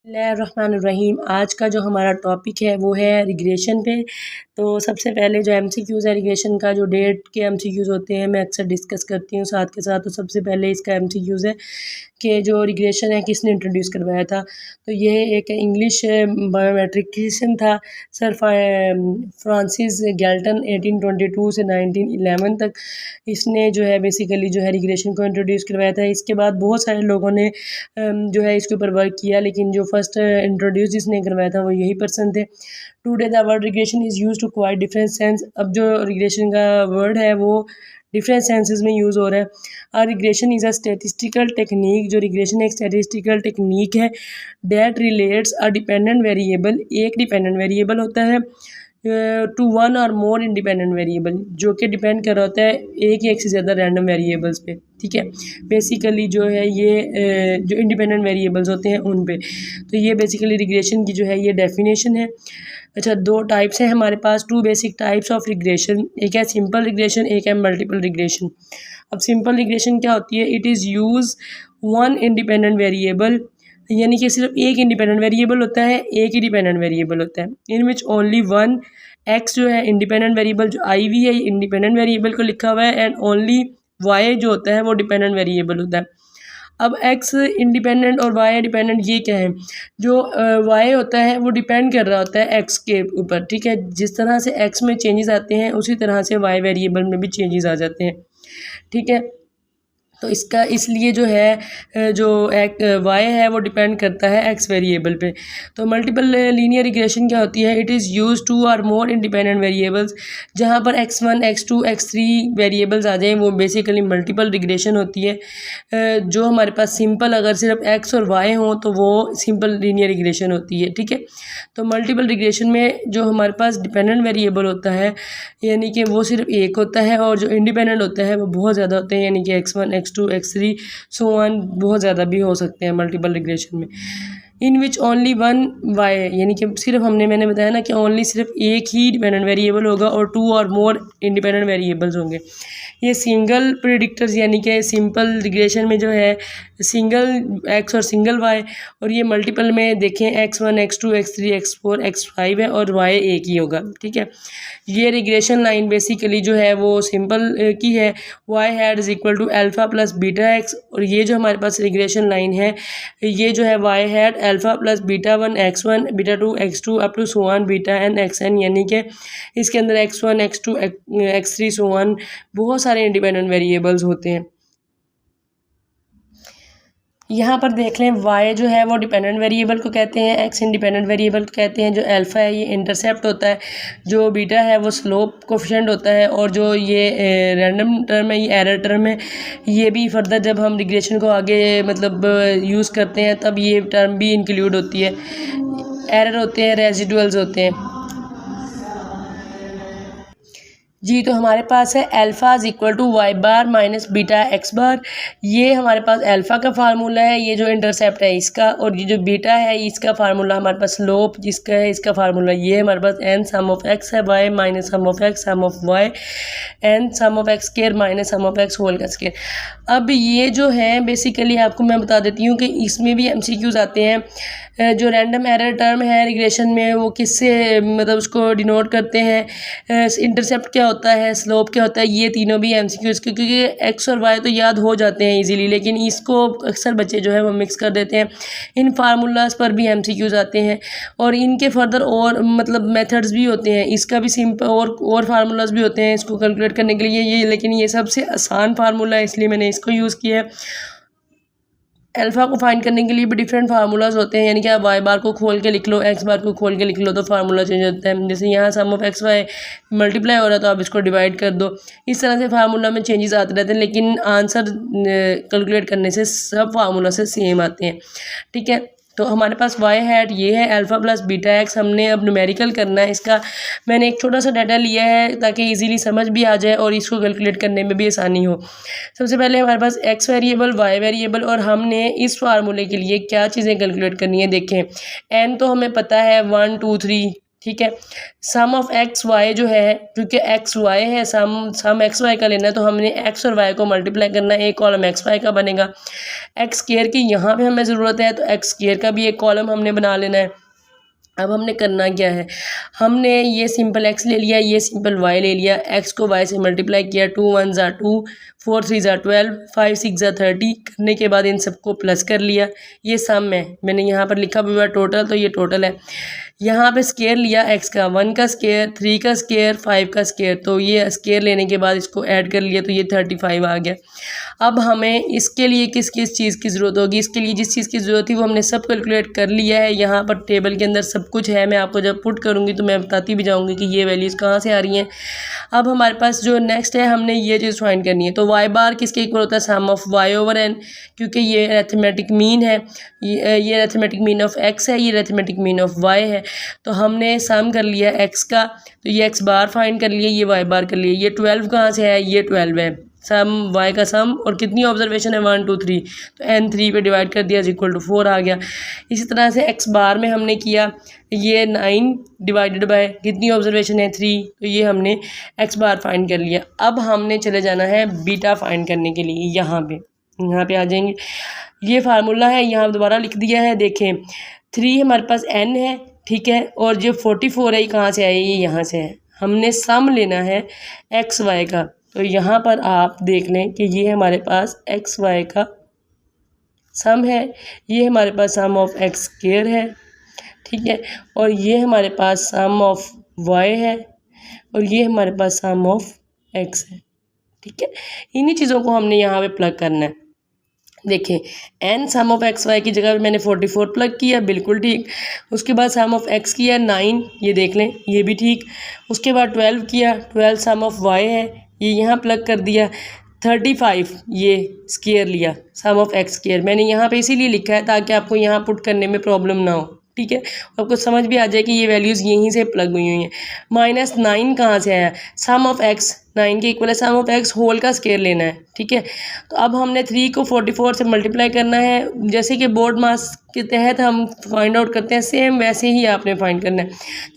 बिस्मिल्लाहिर्रहमानिर्रहीम। आज का जो हमारा टॉपिक है वो है रिग्रेशन पे। तो सबसे पहले जो एमसीक्यूज़ है रिग्रेशन का, जो डेट के एमसीक्यूज़ होते हैं मैं अक्सर डिस्कस करती हूँ साथ के साथ। तो सबसे पहले इसका एमसीक्यूज़ है कि जो रिग्रेशन है किसने इंट्रोड्यूस करवाया था। तो ये एक इंग्लिश बायोमेट्रिशियन था, सर फ्रांसिस गैल्टन। 1822 से 1911 तक इसने जो है बेसिकली जो है रिग्रेशन को इंट्रोड्यूस करवाया था। इसके बाद बहुत सारे लोगों ने जो है इसके ऊपर वर्क किया, लेकिन जो फर्स्ट इंट्रोड्यूस जिसने करवाया था वो यही पर्सन थे। Today the word regression is use to quite different sense. अब जो रिग्रेशन का वर्ड है वो डिफरेंट सेंसेस में यूज़ हो रहा है। Regression is a statistical technique. जो रिग्रेशन एक स्टैटिस्टिकल टेक्निक है that relates a dependent variable, एक डिपेंडेंट वेरिएबल होता है, टू वन और मोर इंडिपेंडेंट वेरिएबल, जो कि डिपेंड कर रहा होता है एक या एक से ज़्यादा रैंडम वेरिएबल्स पे। ठीक है, बेसिकली जो है ये जो इंडिपेंडेंट वेरिएबल्स होते हैं उन पे। तो ये बेसिकली रिग्रेशन की जो है ये डेफिनेशन है। अच्छा, दो टाइप्स हैं हमारे पास, two basic types of regression. एक है सिंपल रिग्रेशन, एक है मल्टीपल रिग्रेशन। अब सिंपल रिग्रेशन क्या होती है? It is use one independent variable, यानी कि सिर्फ एक इंडिपेंडेंट वेरिएबल होता है, एक ही डिपेंडेंट वेरिएबल होता है। इन विच ओनली वन एक्स जो है इंडिपेंडेंट वेरिएबल, जो आई वी है ये इंडिपेंडेंट वेरिएबल को लिखा हुआ है, एंड ओनली वाई जो होता है वो डिपेंडेंट वेरिएबल होता है। अब एक्स इंडिपेंडेंट और वाई डिपेंडेंट ये क्या है? जो वाई होता है वो डिपेंड कर रहा होता है एक्स के ऊपर। ठीक है, जिस तरह से एक्स में चेंजेस आते हैं उसी तरह से वाई वेरिएबल में भी चेंजेस आ जाते हैं। ठीक है, तो इसका इसलिए जो है जो एक वाई है वो डिपेंड करता है एक्स वेरिएबल पे। तो मल्टीपल लीनियर रिग्रेशन क्या होती है? इट इज़ यूज टू और मोर इंडिपेंडेंट वेरिएबल्स, जहाँ पर x1 x2 x3 वेरिएबल्स आ जाएं वो बेसिकली मल्टीपल रिग्रेशन होती है। जो हमारे पास सिंपल अगर सिर्फ x और y हो तो वो सिंपल लीनियर रिग्रेशन होती है। ठीक है, तो मल्टीपल रिग्रेशन में जो हमारे पास डिपेंडेंट वेरिएबल होता है यानी कि वो सिर्फ एक होता है, और जो इंडिपेंडेंट होता है वो बहुत ज़्यादा होते हैं, यानी कि x1 x2 x3 so one बहुत ज़्यादा भी हो सकते हैं मल्टीपल रिग्रेशन में। इन विच ओनली वन वाई, यानी कि सिर्फ मैंने बताया ना कि ओनली सिर्फ एक ही डिपेंडेंट वेरिएबल होगा और टू और मोर इंडिपेंडेंट वेरिएबल्स होंगे। ये सिंगल प्रिडिक्टर्स यानी कि सिंपल रिग्रेशन में जो है सिंगल एक्स और सिंगल वाई, और ये मल्टीपल में देखें x1 x2 x3 x4 x5 है और y एक ही होगा। ठीक है, ये रिग्रेशन लाइन बेसिकली जो है वो सिंपल की है, y hat is equal to alpha plus beta X. और ये जो हमारे पास रिग्रेशन लाइन है ये जो है y hat alpha plus beta one x1 beta two x2 up to so one beta N xn, यानी कि इसके अंदर x1 x2 x3 so one बहुत सारे इंडिपेंडेंट वेरिएबल्स होते हैं। यहाँ पर देख लें y जो है वो डिपेंडेंट वेरिएबल को कहते हैं, x इंडिपेंडेंट वेरिएबल को कहते हैं, जो अल्फ़ा है ये इंटरसेप्ट होता है, जो बीटा है वो स्लोप कोफिशिएंट होता है, और जो ये रैंडम टर्म है ये एरर टर्म है। ये भी फर्दर जब हम रिग्रेशन को आगे मतलब यूज़ करते हैं तब ये टर्म भी इंक्लूड होती है। एरर होते हैं, रेजिडुअल्स होते हैं। जी, तो हमारे पास है alpha is equal to Y bar minus beta X bar. ये हमारे पास अल्फ़ा का फार्मूला है, ये जो इंटरसेप्ट है इसका, और ये जो बीटा है इसका फार्मूला हमारे पास स्लोप जिसका है इसका फार्मूला ये हमारे पास एन सम ऑफ एक्स है, Y minus sum of X sum of Y, N sum of X square minus sum of X whole का स्क्वायर। अब ये जो है बेसिकली आपको मैं बता देती हूँ कि इसमें भी एमसीक्यूज़ आते हैं। जो रैंडम एरर टर्म है रिग्रेशन में वो किससे मतलब उसको डिनोट करते हैं, इंटरसेप्ट क्या होता है, स्लोप क्या होता है, ये तीनों भी एमसीक्यूज़, क्योंकि एक्स और वाई तो याद हो जाते हैं इजीली, लेकिन इसको अक्सर बच्चे जो है वो मिक्स कर देते हैं। इन फार्मूलाज पर भी एमसीक्यूज़ आते हैं और इनके फर्दर और मतलब मेथड्स भी होते हैं, इसका भी सिंपल और फार्मूलाज भी होते हैं इसको कैलकुलेट करने के लिए ये, लेकिन ये सबसे आसान फार्मूला है इसलिए मैंने इसको यूज़ किया है। अल्फ़ा को फाइंड करने के लिए भी डिफरेंट फार्मूलाज होते हैं, यानी कि आप वाई बार को खोल के लिख लो, एक्स बार को खोल के लिख लो तो फार्मूला चेंज होता है। जैसे यहाँ सम ऑफ एक्स वाई मल्टीप्लाई हो रहा है तो आप इसको डिवाइड कर दो। इस तरह से फार्मूला में चेंजेस आते रहते हैं, लेकिन आंसर कैलकुलेट करने से सब फार्मूला से सेम आते हैं। ठीक है, तो हमारे पास वाई हैट ये है अल्फ़ा प्लस बीटा एक्स। हमने अब न्यूमेरिकल करना है इसका। मैंने एक छोटा सा डाटा लिया है ताकि इजीली समझ भी आ जाए और इसको कैलकुलेट करने में भी आसानी हो। सबसे पहले हमारे पास एक्स वेरिएबल, वाई वेरिएबल, और हमने इस फार्मूले के लिए क्या चीज़ें कैलकुलेट करनी है। देखें, एन तो हमें पता है 1 2 3 ठीक है। सम ऑफ एक्स वाई जो है, क्योंकि एक्स वाई है, सम एक्स वाई का लेना है, तो हमने एक्स और वाई को मल्टीप्लाई करना है, एक कॉलम एक्स वाई का बनेगा। एक्स स्क्वायर की यहाँ पे हमें ज़रूरत है, तो एक्स स्क्वायर का भी एक कॉलम हमने बना लेना है। अब हमने करना क्या है, हमने ये सिंपल एक्स ले लिया, ये सिंपल वाई ले लिया, एक्स को वाई से मल्टीप्लाई किया, 2 1 ज़ा 2, 4 3 ज़ा 12, 5 6 ज़ा 30 करने के बाद इन सबको प्लस कर लिया। ये सम है, मैंने यहाँ पर लिखा हुआ टोटल, तो ये टोटल है। यहाँ पे स्केयर लिया एक्स का, 1 का स्केयर, 3 का स्केयर, 5 का स्केयर, तो ये स्केयर लेने के बाद इसको ऐड कर लिया, तो ये 35 आ गया। अब हमें इसके लिए किस किस चीज़ की ज़रूरत होगी, इसके लिए जिस चीज़ की ज़रूरत थी वो हमने सब कैलकुलेट कर लिया है। यहाँ पर टेबल के अंदर सब कुछ है, मैं आपको जब पुट करूँगी तो मैं बताती भी जाऊँगी कि ये वैल्यूज़ कहाँ से आ रही हैं। अब हमारे पास जो नेक्स्ट है, हमने ये चीज़ फाइंड करनी है। तो वाई बार किसके इक्वल होता है, सम ऑफ वाई ओवर एन, क्योंकि ये अरिथमेटिक मीन है, ये अरिथमेटिक मीन ऑफ एक्स है, ये अरिथमेटिक मीन ऑफ वाई है। तो हमने सम कर लिया एक्स का, तो ये एक्स बार फाइंड कर लिया, ये वाई बार कर लिया। ये 12 कहाँ से है, ये 12 है, सम वाई का सम, और कितनी ऑब्जर्वेशन है 1 2 3, तो n 3 पे डिवाइड कर दिया, इक्वल टू 4 आ गया। इसी तरह से एक्स बार में हमने किया, ये 9 डिवाइडेड बाय कितनी ऑब्जर्वेशन है 3, तो ये हमने एक्स बार फाइंड कर लिया। अब हमने चले जाना है बीटा फाइंड करने के लिए, यहाँ पे आ जाएंगे। ये फार्मूला है, यहाँ दोबारा लिख दिया है, देखें 3 हमारे पास n है, ठीक है, और जो 44 है ये कहाँ से आया, ये यहाँ से है। हमने सम लेना है एक्स वाई का, तो यहाँ पर आप देख लें कि ये हमारे पास एक्स वाई का सम है, ये हमारे पास सम ऑफ एक्स स्क्वायर है, ठीक है, और ये हमारे पास सम ऑफ वाई है, और ये हमारे पास सम ऑफ एक्स है, ठीक है। इन्हीं चीज़ों को हमने यहाँ पे प्लग करना है। देखें n sum of X Y की जगह मैंने 44 प्लग किया, बिल्कुल ठीक। उसके बाद सम ऑफ एक्स किया 9, ये देख लें, ये भी ठीक। उसके बाद 12 किया, 12 सम ऑफ वाई है, ये यहाँ प्लग कर दिया। 35 ये स्क्वायर लिया, सम ऑफ एक्स स्क्वायर, मैंने यहाँ पे इसीलिए लिखा है ताकि आपको यहाँ पुट करने में प्रॉब्लम ना हो, ठीक है, आपको समझ भी आ जाए कि ये वैल्यूज़ यहीं से प्लग हुई हुई हैं। -9 कहाँ से आया, सम ऑफ एक्स 9 के इक्वल है, सम ऑफ एक्स होल का स्क्वायर लेना है, ठीक है। तो अब हमने 3 को 44 से मल्टीप्लाई करना है, जैसे कि बोर्ड मास के तहत हम फाइंड आउट करते हैं, सेम वैसे ही आपने फाइंड करना है।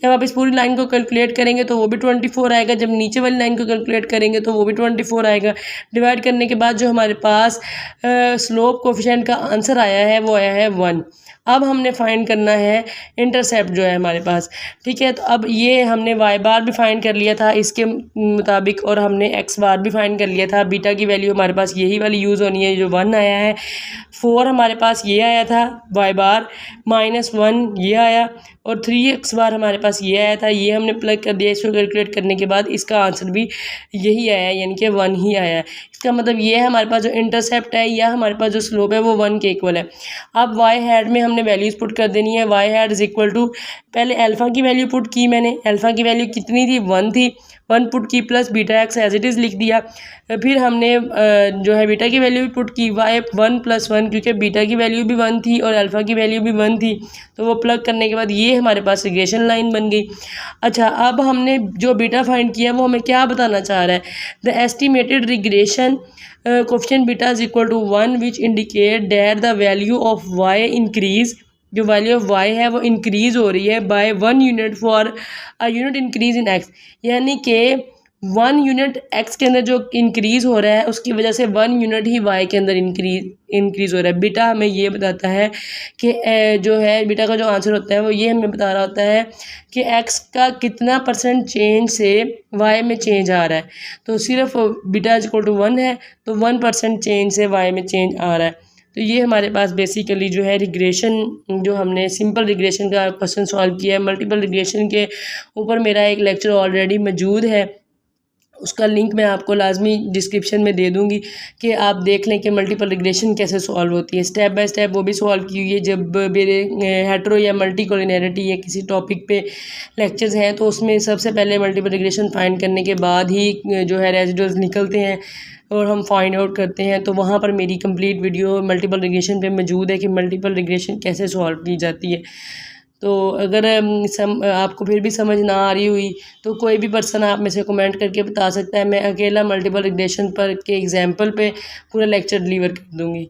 जब आप इस पूरी लाइन को कैलकुलेट करेंगे तो वो भी 24 आएगा, जब नीचे वाली लाइन को कैलकुलेट करेंगे तो वो भी 24 आएगा। डिवाइड करने के बाद जो हमारे पास स्लोप कोफिशिएंट का आंसर आया है वो आया है 1। अब हमने फाइंड करना है इंटरसेप्ट जो है हमारे पास, ठीक है। तो अब ये हमने वाई बार भी फाइंड कर लिया था इसके मुताबिक, और हमने एक्स बार भी फाइंड कर लिया था। बीटा की वैल्यू हमारे पास यही वाली यूज़ होनी है, जो 1 आया है। 4 हमारे पास ये आया था वाई बार, -1 ये आया, और 3x बार हमारे पास ये आया था, ये हमने प्लग कर दिया। इसको कैलकुलेट करने के बाद इसका आंसर भी यही आया, यानी कि 1 ही आया है। इसका मतलब ये है हमारे पास जो इंटरसेप्ट है या हमारे पास जो स्लोप है वो 1 के इक्वल है। अब वाई हैड में हमने वैल्यूज़ पुट कर देनी है। Y hat is equal to, पहले अल्फ़ा की वैल्यू पुट की मैंने, अल्फ़ा की वैल्यू कितनी थी, 1 थी, 1 पुट की, plus beta X as it is लिख दिया। फिर हमने जो है बीटा की वैल्यू भी पुट की, वाई 1 + 1, क्योंकि बीटा की वैल्यू भी 1 थी और अल्फ़ा की वैल्यू भी 1 थी, तो वो प्लग करने के बाद ये हमारे पास रिग्रेशन लाइन बन गई। अच्छा, अब हमने जो बीटा फाइंड किया वो हमें क्या बताना चाह रहा है, the estimated regression coefficient beta is equal to 1 which indicate that the value of Y increase, जो वैल्यू ऑफ वाई है वो इंक्रीज़ हो रही है by 1 unit for a unit increase in X, यानी कि 1 यूनिट एक्स के अंदर जो इंक्रीज़ हो रहा है उसकी वजह से 1 यूनिट ही वाई के अंदर इंक्रीज़ हो रहा है। बीटा हमें ये बताता है कि जो है बीटा का जो आंसर होता है वो ये हमें बता रहा होता है कि एक्स का कितना % चेंज से वाई में चेंज आ रहा है। तो सिर्फ बीटा इज इक्वल टू 1 है, तो 1% चेंज से वाई में चेंज आ रहा है। तो ये हमारे पास बेसिकली जो है रिग्रेशन, जो हमने सिंपल रिग्रेशन का क्वेश्चन सॉल्व किया है। मल्टीपल रिग्रेशन के ऊपर मेरा एक लेक्चर ऑलरेडी मौजूद है, उसका लिंक मैं आपको लाजमी डिस्क्रिप्शन में दे दूंगी कि आप देख लें कि मल्टीपल रिग्रेशन कैसे सॉल्व होती है। स्टेप बाय स्टेप वो भी सॉल्व की हुई है। जब मेरे हेटेरो या मल्टी कोलिनैरिटी या किसी टॉपिक पे लेक्चर्स हैं तो उसमें सबसे पहले मल्टीपल रिग्रेशन फाइंड करने के बाद ही जो है रेजिडुअल्स निकलते हैं और हम फाइंड आउट करते हैं। तो वहाँ पर मेरी कंप्लीट वीडियो मल्टीपल रिग्रेशन पे मौजूद है कि मल्टीपल रिग्रेशन कैसे सॉल्व की जाती है। तो अगर आपको फिर भी समझ ना आ रही हुई तो कोई भी पर्सन आप में से कमेंट करके बता सकता है, मैं अकेला मल्टीपल रिग्रेशन पर के एग्जांपल पे पूरा लेक्चर डिलीवर कर दूँगी।